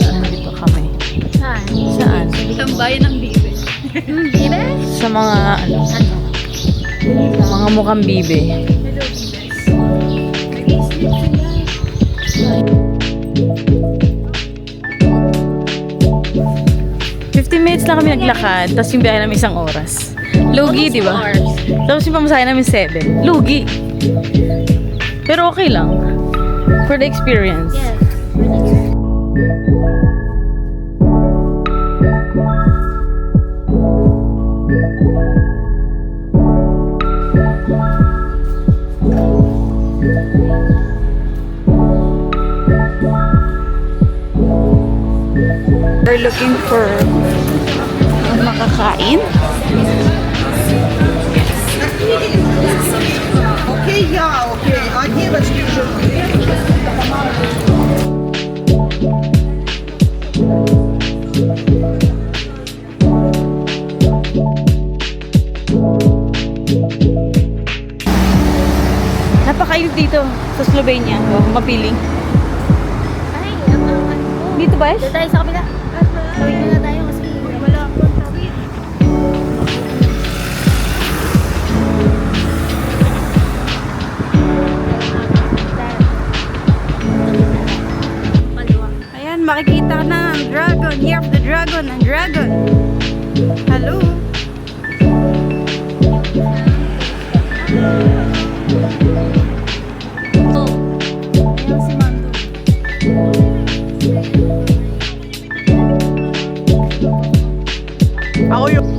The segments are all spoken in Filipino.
Nandito kami. Saan? Ang bayan ng Bibe. Bibe? Sa mga ano? Mga mukhang bibe. Hello, Bibes. Nag-i-sleep sila. 15 minutes lang kami naglakad, tapos yung biyahe namin 1 oras. Lugi, di ba? Tapos yung pamasahe namin 7. Lugi. Pero okay lang. For the experience. Yes. We're looking for makakain. Окей, я окей. А девочки уже... Napakainit dito sa Slovenia. Mapiling. Ay, Dito ba? doon tayo sa kabila. Tawid na tayo kasi wala akong tawid. Ayan, makikita na ang dragon. Year of the dragon. Ang dragon. Hello. Ayan si Mando. Ako yung...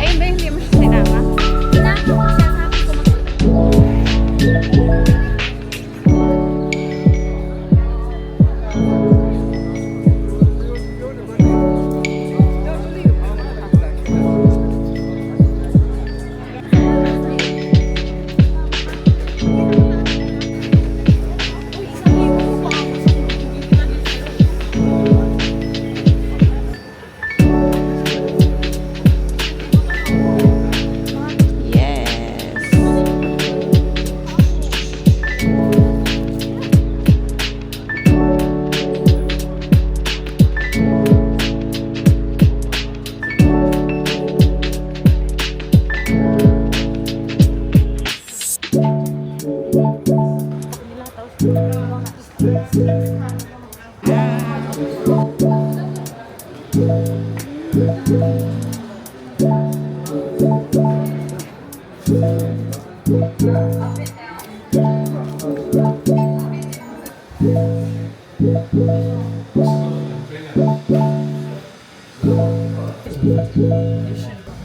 Ayun ba hindi mo siya sinama? Pinako ko siya, sabi ko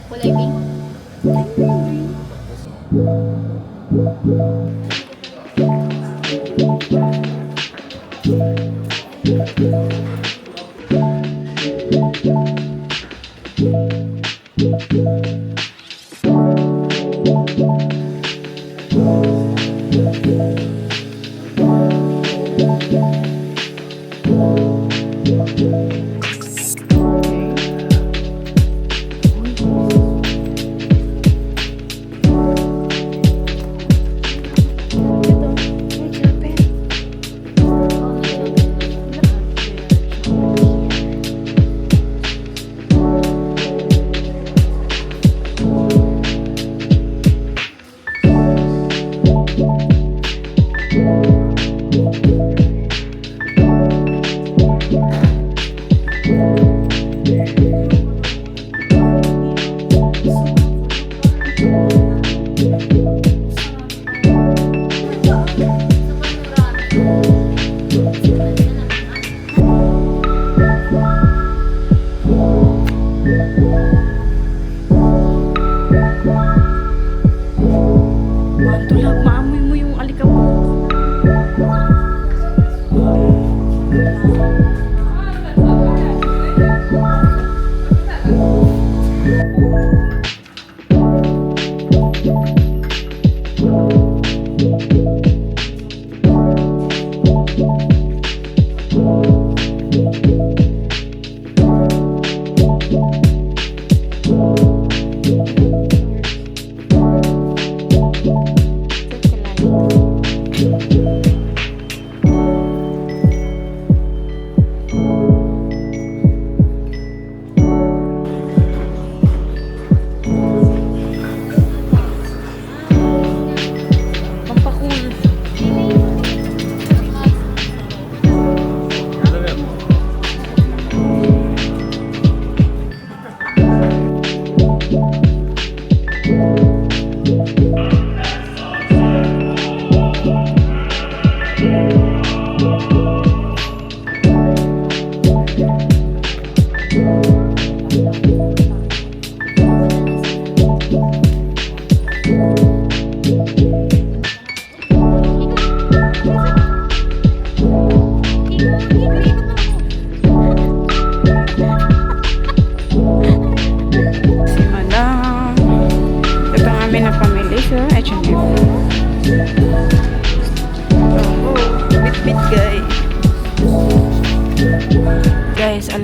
kulay pink.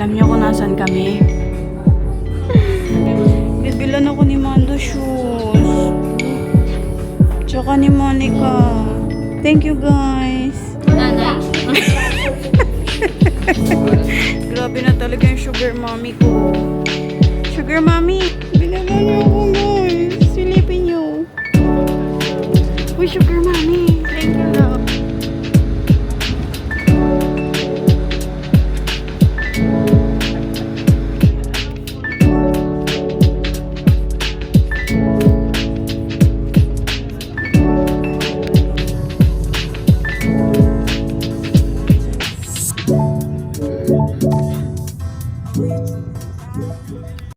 Alam niyo kung nasan kami? Bibilan ako ni Mando shoes. Tsaka ni Monica. Thank you guys. Grabe na talaga yung sugar mommy ko. Sugar mommy, binagan niyo ako guys.